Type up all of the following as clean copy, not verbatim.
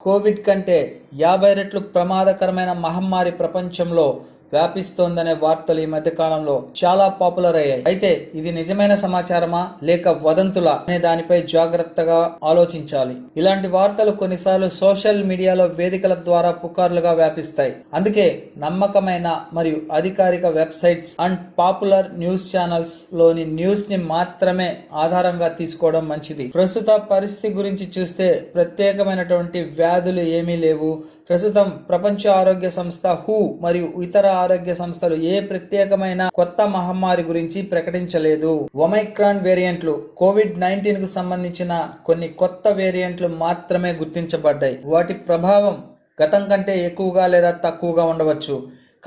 Covid కంటే 50 రెట్లు ప్రమాదకరమైన మహమ్మారి ప్రపంచంలో వ్యాపిస్తోందనే వార్తలు ఈ మధ్య కాలంలో చాలా పాపులర్ అయ్యాయి. అయితే ఇది నిజమైన సమాచారమా లేక వదంతులా అనే దానిపై జాగ్రత్తగా ఆలోచించాలి. ఇలాంటి వార్తలు కొన్నిసార్లు సోషల్ మీడియాలో వేదికల ద్వారా పుకార్లుగా వ్యాపిస్తాయి. అందుకే నమ్మకమైన మరియు అధికారిక websites and popular news channels లోని న్యూస్ ని మాత్రమే ఆధారంగా తీసుకోవడం మంచిది. ప్రస్తుత పరిస్థితి గురించి చూస్తే ప్రత్యేకమైనటువంటి వ్యాధులు ఏమీ లేవు. ప్రస్తుతం ప్రపంచ ఆరోగ్య సంస్థ హూ మరియు ఇతర ఆరోగ్య సంస్థలు ఏ ప్రత్యేకమైన కొత్త మహమ్మారి గురించి ప్రకటించలేదు. ఒమైక్రాన్ వేరియంట్లు కోవిడ్-19 కు సంబంధించిన కొన్ని కొత్త వేరియంట్లు మాత్రమే గుర్తించబడ్డాయి. వాటి ప్రభావం గతం కంటే ఎక్కువగా లేదా తక్కువగా ఉండవచ్చు,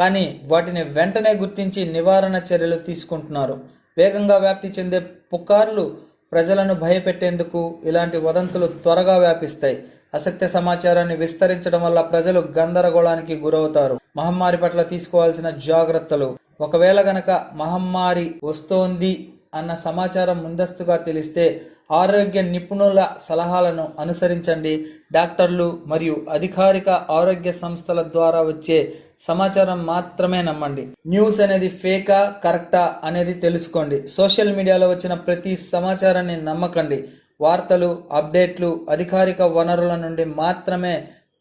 కానీ వాటిని వెంటనే గుర్తించి నివారణ చర్యలు తీసుకుంటున్నారు. వేగంగా వ్యాప్తి చెందే పుకార్లు ప్రజలను భయపెట్టేందుకు ఇలాంటి వదంతులు త్వరగా వ్యాపిస్తాయి. అసత్య సమాచారాన్ని విస్తరించడం వల్ల ప్రజలు గందరగోళానికి గురవుతారు. మహమ్మారి పట్ల తీసుకోవాల్సిన జాగ్రత్తలు. ఒకవేళ గనక మహమ్మారి వస్తోంది అన్న సమాచారం ముందస్తుగా తెలిస్తే ఆరోగ్య నిపుణుల సలహాలను అనుసరించండి. డాక్టర్లు మరియు అధికారిక ఆరోగ్య సంస్థల ద్వారా వచ్చే సమాచారం మాత్రమే నమ్మండి. న్యూస్ అనేది ఫేకా కరెక్టా అనేది తెలుసుకోండి. సోషల్ మీడియాలో వచ్చిన ప్రతి సమాచారాన్ని నమ్మకండి. వార్తలు, అప్డేట్లు అధికారిక వనరుల నుండి మాత్రమే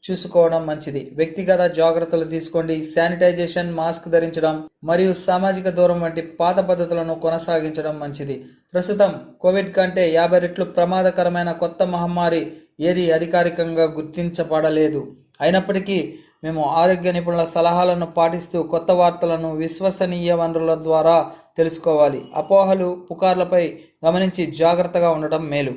చూసుకోవడం మంచిది. వ్యక్తిగత జాగ్రత్తలు తీసుకోండి. శానిటైజేషన్, మాస్క్ ధరించడం మరియు సామాజిక దూరం వంటి పాత పద్ధతులను కొనసాగించడం మంచిది. ప్రస్తుతం కోవిడ్ కంటే 50 రెట్లు ప్రమాదకరమైన కొత్త మహమ్మారి ఏది అధికారికంగా గుర్తించబడలేదు. అయినప్పటికీ మేము ఆరోగ్య నిపుణుల సలహాలను పాటిస్తూ కొత్త వార్తలను విశ్వసనీయ వనరుల ద్వారా తెలుసుకోవాలి. అపోహలు, పుకార్లపై గమనించి జాగ్రత్తగా ఉండటం మేలు.